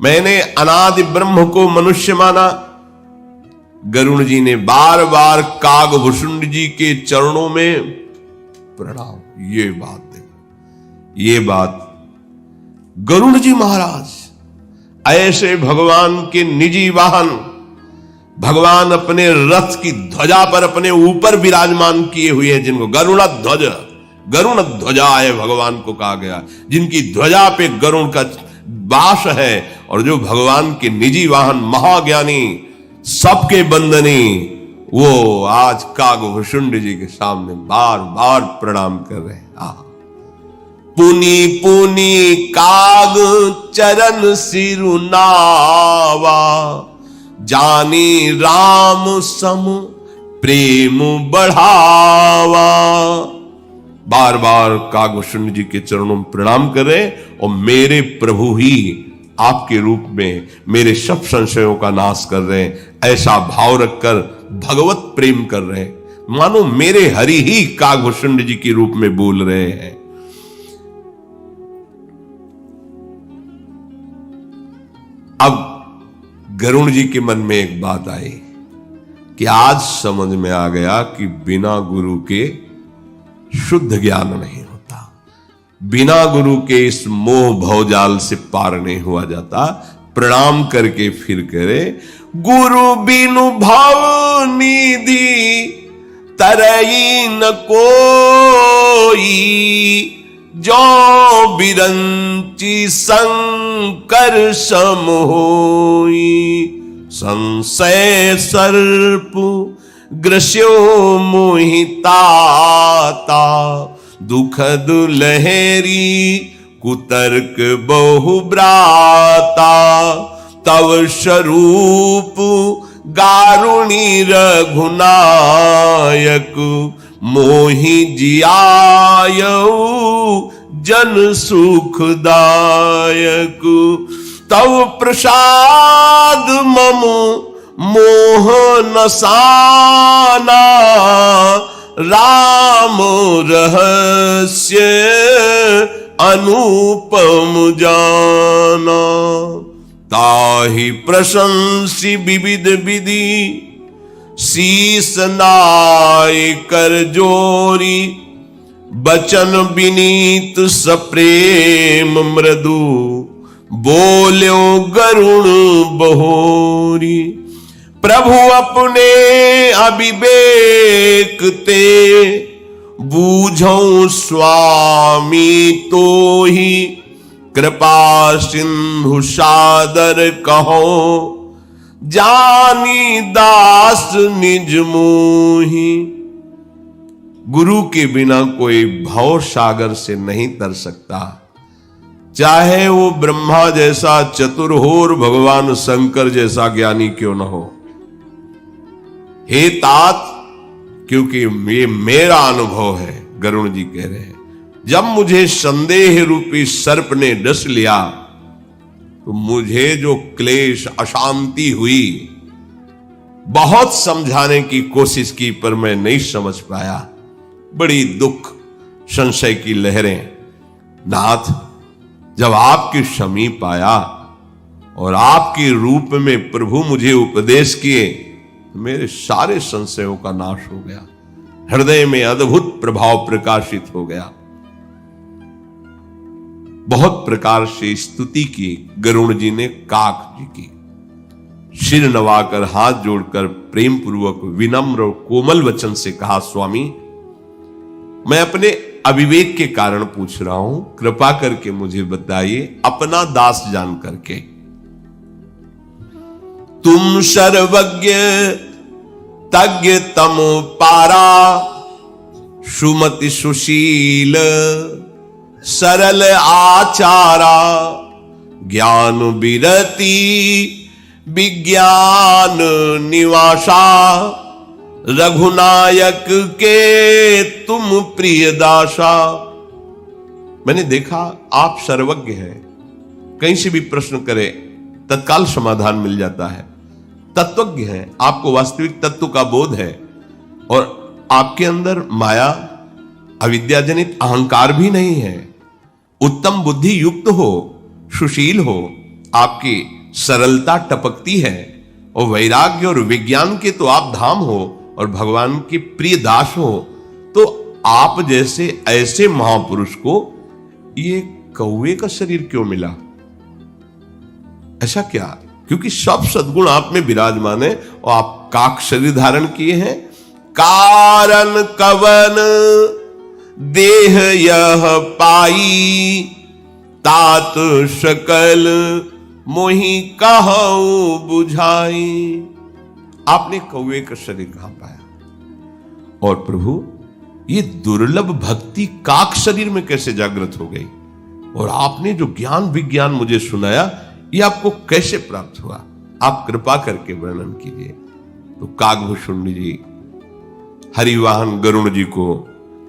मैंने अनादि ब्रह्म को मनुष्य माना। गरुण जी ने बार बार कागभूषुंड जी के चरणों में प्रणाम। ये बात देखो, ये बात गरुण जी महाराज ऐसे भगवान के निजी वाहन, भगवान अपने रथ की ध्वजा पर अपने ऊपर विराजमान किए हुए हैं, जिनको गरुण ध्वजा है भगवान को कहा गया, जिनकी ध्वजा पे गरुण का वास है, और जो भगवान के निजी वाहन महाज्ञानी सबके बंदनी, वो आज कागभूषुंड जी के सामने बार बार प्रणाम कर रहे हैं। पुनि पुनि काग चरण सिरुनावा, जानी राम सम प्रेम बढ़ावा। बार बार कागभूषुंड जी के चरणों में प्रणाम करें और मेरे प्रभु ही आपके रूप में मेरे सब संशयों का नाश कर रहे हैं, ऐसा भाव रखकर भगवत प्रेम कर रहे हैं, मानो मेरे हरि ही कागभूषुंड जी के रूप में बोल रहे हैं। अब गरुण जी के मन में एक बात आई कि आज समझ में आ गया कि बिना गुरु के शुद्ध ज्ञान नहीं होता, बिना गुरु के इस मोह भवजाल से पार नहीं हुआ जाता। प्रणाम करके फिर करे, गुरु बिनु भव निधि तरई न कोई, जो बिरंची शंकर सम होई। संशय सर्प ग्रस्यो मोहिताता, दुख दुलहरी कुतर्क बहु ब्राता। तव स्वरूप गारुणी रघुनायक, मोहि जियायऊ जन सुखदायक। तव प्रसाद मम मोह नसाना, राम रहस्य अनुपम जाना। ताहि प्रशंसी विविध विधि, शीस नाय कर जोरी। बचन विनीत सप्रेम मृदु, बोल्यो गरुण बहोरी। प्रभु अपने अविवेक ते, बूझो स्वामी तो ही। कृपा सिंधु सादर कहो, जानी दास निज मोही। गुरु के बिना कोई भव सागर से नहीं तर सकता, चाहे वो ब्रह्मा जैसा चतुर हो और भगवान शंकर जैसा ज्ञानी क्यों न हो। हे तात, क्योंकि ये मेरा अनुभव है, गरुण जी कह रहे हैं, जब मुझे संदेह रूपी सर्प ने डस लिया तो मुझे जो क्लेश अशांति हुई, बहुत समझाने की कोशिश की पर मैं नहीं समझ पाया। बड़ी दुख संशय की लहरें। नाथ, जब आपके समीप आया और आपके रूप में प्रभु मुझे उपदेश किए, मेरे सारे संशयों का नाश हो गया, हृदय में अद्भुत प्रभाव प्रकाशित हो गया। बहुत प्रकार से स्तुति की गरुण जी ने काक जी की। सिर नवाकर हाथ जोड़कर प्रेम पूर्वक विनम्र और कोमल वचन से कहा, स्वामी, मैं अपने अविवेक के कारण पूछ रहा हूं, कृपा करके मुझे बताइए, अपना दास जान करके। तुम सर्वज्ञ तज्ञ तम पारा, सुमति सुशील सरल आचारा। ज्ञान विरति विज्ञान निवासा, रघुनायक के तुम प्रिय दासा। मैंने देखा आप सर्वज्ञ हैं, कहीं से भी प्रश्न करें तत्काल समाधान मिल जाता है। तत्वज्ञ हैं, आपको वास्तविक तत्व का बोध है, और आपके अंदर माया अविद्याजनित अहंकार भी नहीं है। उत्तम बुद्धि युक्त हो, सुशील हो, आपकी सरलता टपकती है, और वैराग्य और विज्ञान के तो आप धाम हो और भगवान के प्रिय दास हो, तो आप जैसे ऐसे महापुरुष को ये कौवे का शरीर क्यों मिला? ऐसा क्या? क्योंकि सब सद्गुण आप में विराजमान है और आप काक शरीर धारण किए हैं। कारण कवन देह यह पाई, तात सकल मोहि कहूं बुझाई। आपने कौवे का शरीर कहां पाया? और प्रभु ये दुर्लभ भक्ति काक शरीर में कैसे जागृत हो गई? और आपने जो ज्ञान विज्ञान मुझे सुनाया, ये आपको कैसे प्राप्त हुआ? आप कृपा करके वर्णन कीजिए। तो काकभूषुंड जी हरिवाहन गरुण जी को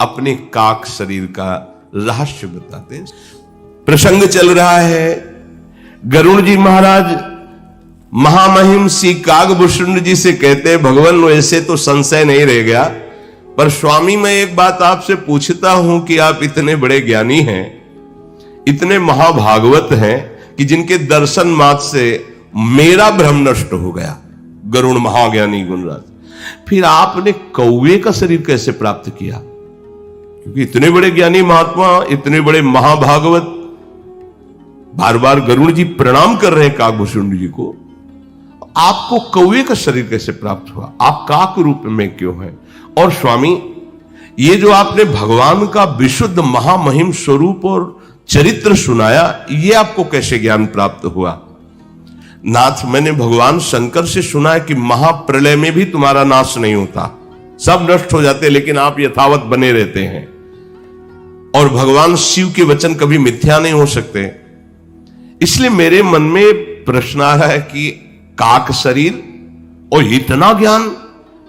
अपने काक शरीर का रहस्य बताते हैं। प्रसंग चल रहा है, गरुण जी महाराज महामहिम श्री काकभूषुंड जी से कहते हैं, भगवान ऐसे तो संशय नहीं रह गया, पर स्वामी मैं एक बात आपसे पूछता हूं कि आप इतने बड़े ज्ञानी हैं, इतने महाभागवत हैं कि जिनके दर्शन मात्र से मेरा भ्रम नष्ट हो गया, गरुण महाज्ञानी गुणराज, फिर आपने कौवे का शरीर कैसे प्राप्त किया? क्योंकि इतने बड़े ज्ञानी महात्मा, इतने बड़े महाभागवत, बार बार गरुण जी प्रणाम कर रहे हैं काकभूषुंड जी को, आपको कौवे का शरीर कैसे प्राप्त हुआ? आप काक रूप में क्यों हैं? और स्वामी ये जो आपने भगवान का विशुद्ध महामहिम स्वरूप और चरित्र सुनाया, ये आपको कैसे ज्ञान प्राप्त हुआ? नाथ मैंने भगवान शंकर से सुना है कि महाप्रलय में भी तुम्हारा नाश नहीं होता, सब नष्ट हो जाते, लेकिन आप यथावत बने रहते हैं। और भगवान शिव के वचन कभी मिथ्या नहीं हो सकते। इसलिए मेरे मन में प्रश्न आ रहा है कि काक शरीर और इतना ज्ञान,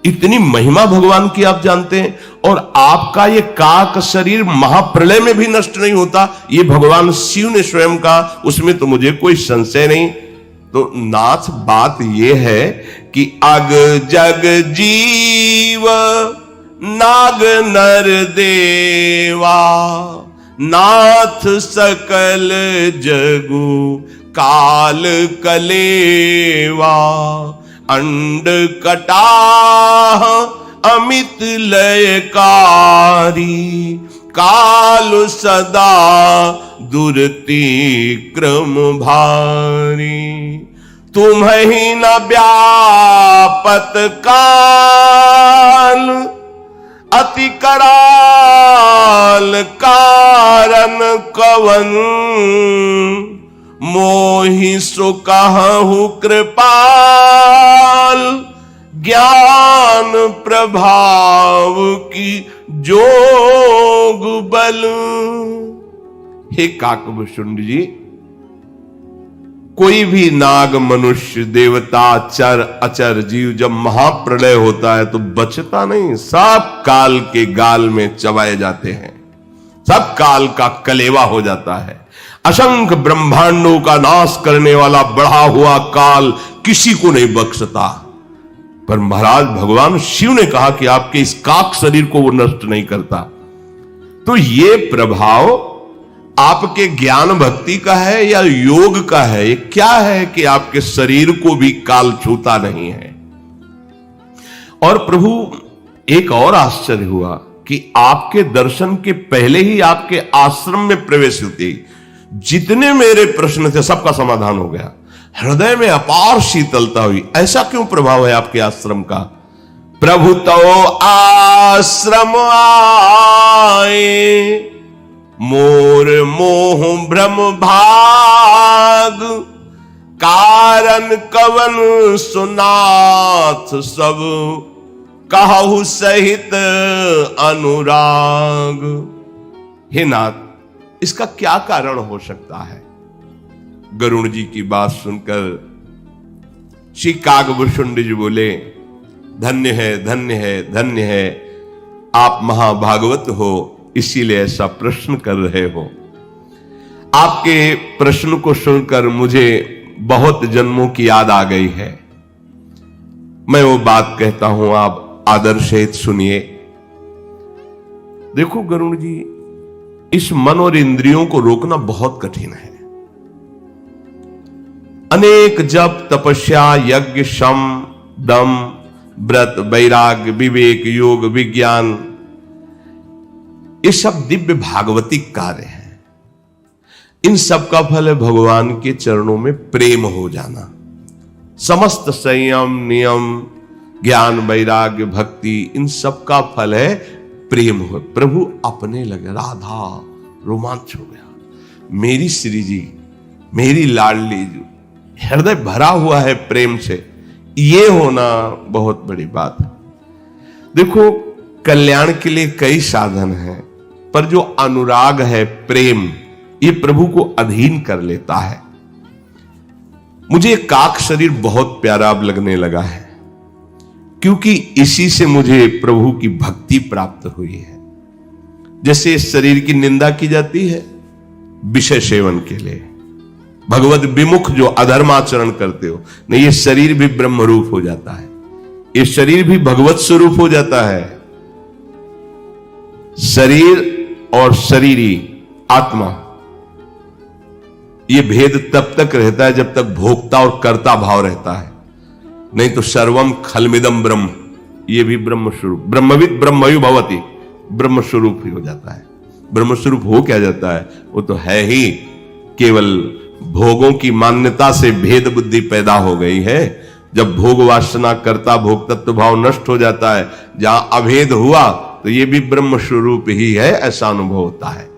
इतनी महिमा भगवान की आप जानते हैं, और आपका ये काक शरीर महाप्रलय में भी नष्ट नहीं होता, ये भगवान शिव ने स्वयं कहा, उसमें तो मुझे कोई संशय नहीं। तो नाथ बात ये है कि अग जग जीव नाग नर देवा, नाथ सकल जगु काल कलेवा, अंड कटाह अमित लयकारी, काल सदा दुरति क्रम भारी, तुम्हि न व्यापत काल, अति कराल कारण कवन, मोहि सो कहूं कृपाल, ज्ञान प्रभाव की जोग बल। हे काकभूषुंड जी, कोई भी नाग मनुष्य देवता चर अचर जीव जब महाप्रलय होता है तो बचता नहीं, सब काल के गाल में चबाए जाते हैं, सब काल का कलेवा हो जाता है। असंख्य ब्रह्मांडों का नाश करने वाला बढ़ा हुआ काल किसी को नहीं बख्शता, पर महाराज भगवान शिव ने कहा कि आपके इस काक शरीर को वो नष्ट नहीं करता। तो ये प्रभाव आपके ज्ञान भक्ति का है या योग का है? ये क्या है कि आपके शरीर को भी काल छूता नहीं है? और प्रभु एक और आश्चर्य हुआ कि आपके दर्शन के पहले ही आपके आश्रम में प्रवेश होते जितने मेरे प्रश्न थे सबका समाधान हो गया, हृदय में अपार शीतलता हुई। ऐसा क्यों प्रभाव है आपके आश्रम का? प्रभु तो आश्रम आए, मोर मोह भ्रम भाग, कारण कवन सुनाथ सब, कहु सहित अनुराग। हे नाथ, इसका क्या कारण हो सकता है? गरुण जी की बात सुनकर श्री काकभूषुंड जी बोले, धन्य है, धन्य है, धन्य है, आप महाभागवत हो, इसीलिए ऐसा प्रश्न कर रहे हो। आपके प्रश्न को सुनकर मुझे बहुत जन्मों की याद आ गई है। मैं वो बात कहता हूं, आप आदर सहित सुनिए। देखो गरुण जी, इस मन और इंद्रियों को रोकना बहुत कठिन है। अनेक जप तपस्या यज्ञ शम दम व्रत वैराग्य विवेक योग विज्ञान, ये सब दिव्य भागवतिक कार्य हैं। इन सब का फल है भगवान के चरणों में प्रेम हो जाना। समस्त संयम नियम ज्ञान वैराग्य भक्ति, इन सब का फल है प्रेम हो। प्रभु अपने लगे, राधा रोमांच हो गया, मेरी श्री जी मेरी लाडली जी, हृदय भरा हुआ है प्रेम से। ये होना बहुत बड़ी बात है। देखो, कल्याण के लिए कई साधन हैं, पर जो अनुराग है प्रेम, ये प्रभु को अधीन कर लेता है। मुझे काक शरीर बहुत प्यारा अब लगने लगा है, क्योंकि इसी से मुझे प्रभु की भक्ति प्राप्त हुई है। जैसे इस शरीर की निंदा की जाती है विषय सेवन के लिए, भगवत विमुख जो अधर्माचरण करते हो, नहीं, ये शरीर भी ब्रह्म रूप हो जाता है, ये शरीर भी भगवत स्वरूप हो जाता है। शरीर और शरीरी आत्मा, ये भेद तब तक रहता है जब तक भोक्ता और कर्ता भाव रहता है, नहीं तो सर्वम खलमिदम ब्रह्म, ये भी ब्रह्म स्वरूप, ब्रह्मविद ब्रह्मयु भवति, ब्रह्म स्वरूप ही हो जाता है। ब्रह्म स्वरूप हो क्या जाता है? वो तो है ही, केवल भोगों की मान्यता से भेद बुद्धि पैदा हो गई है। जब भोग वासना कर्ता भोक्तत्व भाव नष्ट हो जाता है, जहां अभेद हुआ, तो ये भी ब्रह्म स्वरूप ही है, ऐसा अनुभव होता है।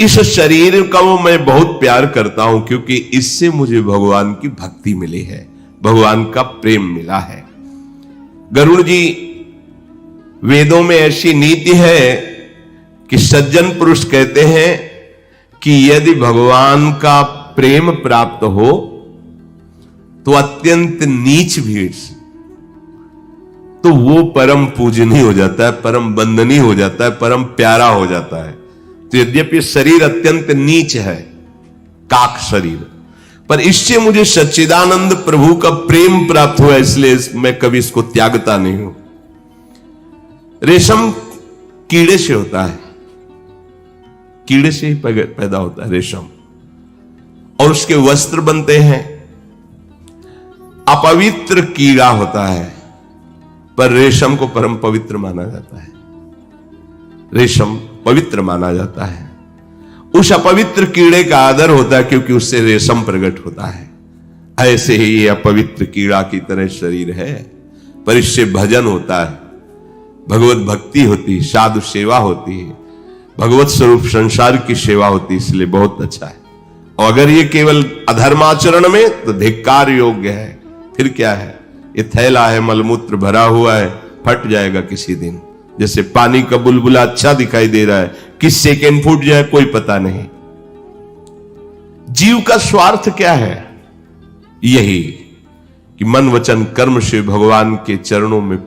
इस शरीर का वो मैं बहुत प्यार करता हूं, क्योंकि इससे मुझे भगवान की भक्ति मिली है, भगवान का प्रेम मिला है। गरुड़ जी, वेदों में ऐसी नीति है कि सज्जन पुरुष कहते हैं कि यदि भगवान का प्रेम प्राप्त हो तो अत्यंत नीच भी, तो वो परम पूजनीय हो जाता है, परम वंदनीय हो जाता है, परम प्यारा हो जाता है। तो यद्यपि शरीर अत्यंत नीच है, काक शरीर, पर इससे मुझे सच्चिदानंद प्रभु का प्रेम प्राप्त हुआ, इसलिए मैं कभी इसको त्यागता नहीं हूं। रेशम कीड़े से होता है, कीड़े से ही पैदा होता है रेशम, और उसके वस्त्र बनते हैं। अपवित्र कीड़ा होता है, पर रेशम को परम पवित्र माना जाता है, रेशम पवित्र माना जाता है। उस अपवित्र कीड़े का आदर होता है, क्योंकि उससे रेशम प्रकट होता है। ऐसे ही ये अपवित्र कीड़ा की तरह शरीर है, पर इससे भजन होता है, भगवत भक्ति होती है, साधु सेवा होती है, भगवत स्वरूप संसार की सेवा होती है, इसलिए बहुत अच्छा है। और अगर ये केवल अधर्माचरण में, तो धिक्कार योग्य है। फिर क्या है? ये थैला है, मलमूत्र भरा हुआ है, फट जाएगा किसी दिन। जैसे पानी का बुलबुला अच्छा दिखाई दे रहा है, किस सेकेंड फूट जाए कोई पता नहीं। जीव का स्वार्थ क्या है? यही कि मन वचन कर्म से भगवान के चरणों में